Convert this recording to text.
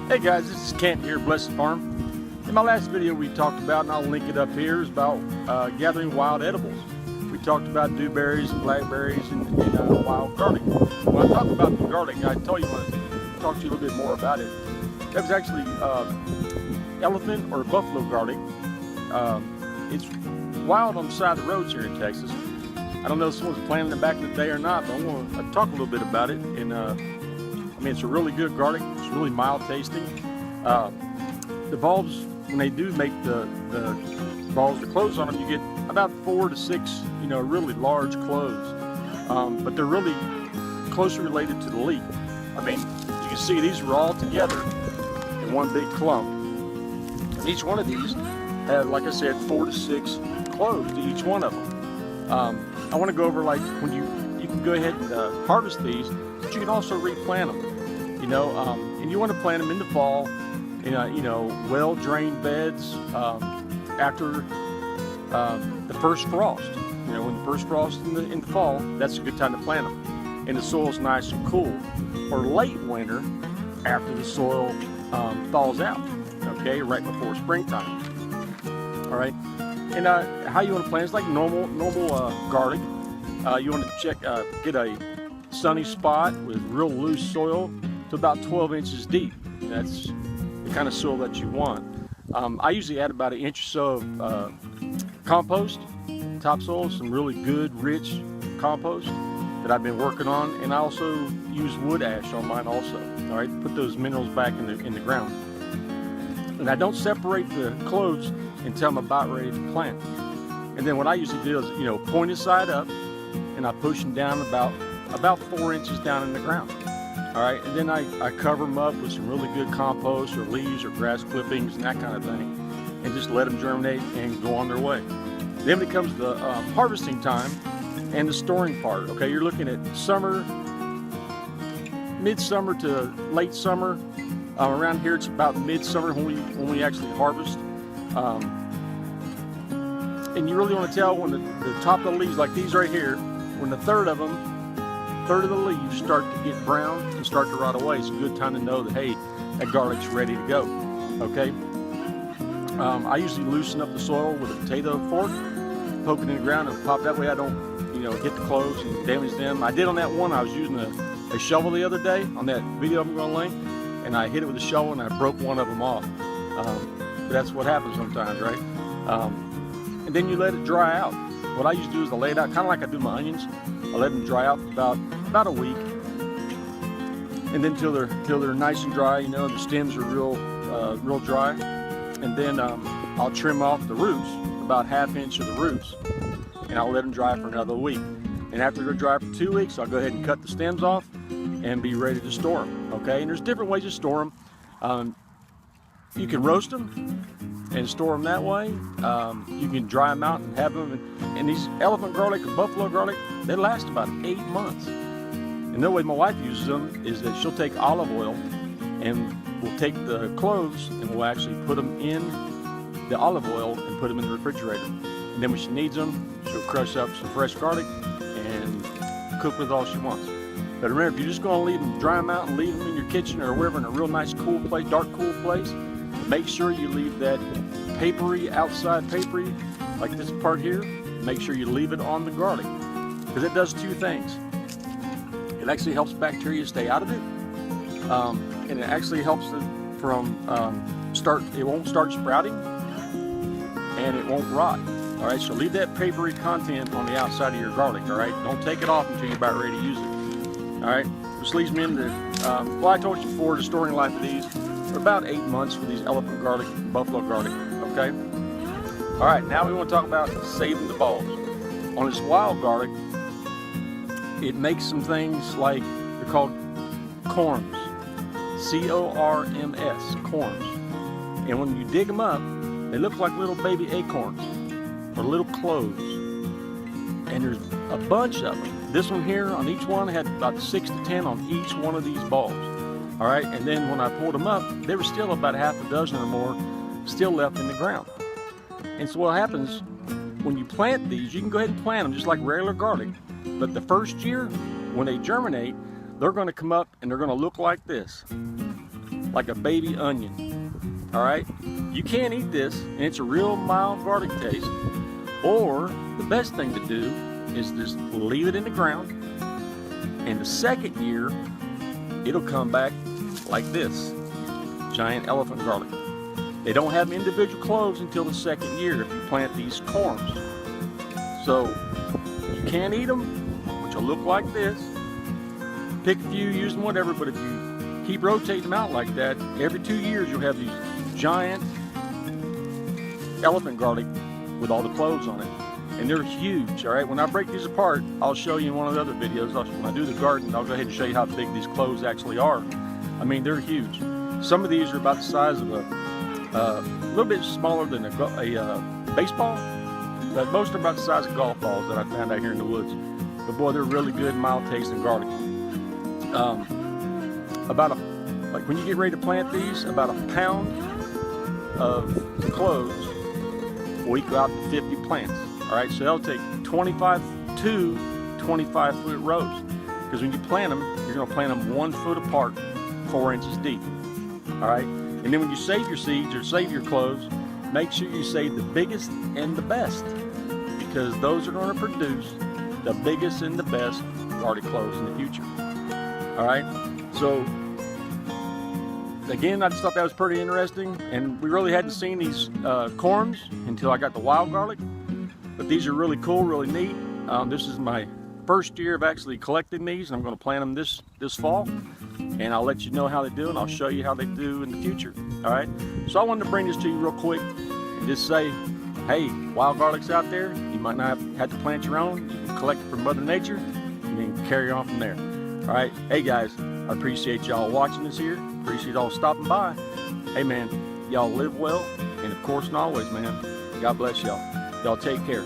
Hey guys, this is Kent here at Blessed Farm. In my last video we talked about, and I'll link it up here, is about gathering wild edibles. We talked about dewberries and blackberries and wild garlic. When I talked about the garlic, I told you I want to talk to you a little bit more about it. That was actually elephant or buffalo garlic. It's wild on the side of the roads here in Texas. I don't know if someone's planting it back in the day or not, but I want to talk a little bit about it. And I mean, it's a really good garlic. It's really mild tasting. The bulbs, when they do make the balls, the cloves on them, you get about 4 to 6, really large cloves. But they're really closely related to the leaf. I mean, you can see these are all together in one big clump. And each one of these has, like I said, 4 to 6 cloves to each one of them. I want to go over, like, when you can go ahead and harvest these, but you can also replant them. And you want to plant them in the fall, in well-drained beds after the first frost. When the first frost in the fall, that's a good time to plant them. And the soil's nice and cool. Or late winter, after the soil thaws out. Okay, right before springtime. All right. And how you want to plant? It's like normal garlic. You want to get a sunny spot with real loose soil to about 12 inches deep. That's the kind of soil that you want. I usually add about 1 inch or so of compost, topsoil, some really good, rich compost that I've been working on, and I also use wood ash on mine also. All right, put those minerals back in the ground. And I don't separate the cloves until I'm about ready to plant. And then what I usually do is, point it side up, and I push them down about 4 inches down in the ground. All right, and then I cover them up with some really good compost or leaves or grass clippings and that kind of thing, and just let them germinate and go on their way. Then when it comes to harvesting time and the storing part, okay, you're looking at summer, midsummer to late summer. Around here it's about midsummer when we actually harvest. And you really want to tell when the top of the leaves, like these right here, when the third of the leaves start to get brown and start to rot away, it's a good time to know that, hey, that garlic's ready to go. Okay. I usually loosen up the soil with a potato fork, poke it in the ground and pop. That way I don't, hit the cloves and damage them. I did on that one. I was using a shovel the other day on that video I'm going to link, and I hit it with a shovel and I broke one of them off. But that's what happens sometimes, right? And then you let it dry out. What I usually do is I lay it out kind of like I do my onions. I let them dry out for about a week, and then till they're nice and dry. The stems are real dry, and then I'll trim off the roots, about 1/2 inch of the roots, and I'll let them dry for another week. And after they're dry for 2 weeks, I'll go ahead and cut the stems off and be ready to store them. Okay, and there's different ways to store them. You can roast them and store them that way. You can dry them out and have them. And these elephant garlic and buffalo garlic, they last about 8 months. And the way my wife uses them is that she'll take olive oil and we'll take the cloves and we'll actually put them in the olive oil and put them in the refrigerator. And then when she needs them, she'll crush up some fresh garlic and cook with all she wants. But remember, if you're just going to leave them, dry them out and leave them in your kitchen or wherever in a real nice cool place, dark cool place, make sure you leave that outside papery, like this part here, make sure you leave it on the garlic, because it does 2 things. It actually helps bacteria stay out of it, and it actually helps it from it won't start sprouting, and it won't rot. All right, so leave that papery content on the outside of your garlic. All right, don't take it off until you're about ready to use it. All right, which leads me into, well, I told you before, the storing life of these are about 8 months for these elephant garlic and buffalo garlic. Okay. All right, now we want to talk about saving the bulbs. On this wild garlic, it makes some things like, they're called corms, C-O-R-M-S, corms. And when you dig them up, they look like little baby acorns or little cloves. And there's a bunch of them. This one here, on each one, had about 6 to 10 on each one of these bulbs. All right, and then when I pulled them up, there were still about 6 or more still left in the ground. And so what happens, when you plant these, you can go ahead and plant them just like regular garlic. But the first year, when they germinate, they're going to come up and they're going to look like this, like a baby onion. All right, you can't eat this, and it's a real mild garlic taste. Or the best thing to do is just leave it in the ground, and the second year, it'll come back like this, giant elephant garlic. They don't have individual cloves until the second year if you plant these corms. So you can't eat them, which will look like this. Pick a few, use them, whatever, but if you keep rotating them out like that, every 2 years you'll have these giant elephant garlic with all the cloves on it. And they're huge, all right? When I break these apart, I'll show you in one of the other videos. When I do the garden, I'll go ahead and show you how big these cloves actually are. I mean, they're huge. Some of these are about the size of a little bit smaller than a baseball, but most are about the size of golf balls that I found out here in the woods. But boy, they're really good, mild tasting garlic. Like when you get ready to plant these, about a pound of cloves will equal out to 50 plants. All right, so they'll take 25 to 25-foot rows, because when you plant them, you're going to plant them 1 foot apart, 4 inches deep. All right, and then when you save your seeds or save your cloves, make sure you save the biggest and the best, because those are going to produce the biggest and the best garlic cloves in the future. All right, so again, I just thought that was pretty interesting, and we really hadn't seen these corms until I got the wild garlic. But these are really cool, really neat. This is my first year of actually collecting these, and I'm going to plant them this fall, and I'll let you know how they do, and I'll show you how they do in the future. All right, so I wanted to bring this to you real quick and just say, hey, wild garlic's out there. You might not have to plant your own. You can collect it from Mother Nature and then carry on from there. All right, hey guys, I appreciate y'all watching this here. Appreciate y'all stopping by. Hey man, y'all live well, and of course and always, man, God bless y'all. Y'all take care.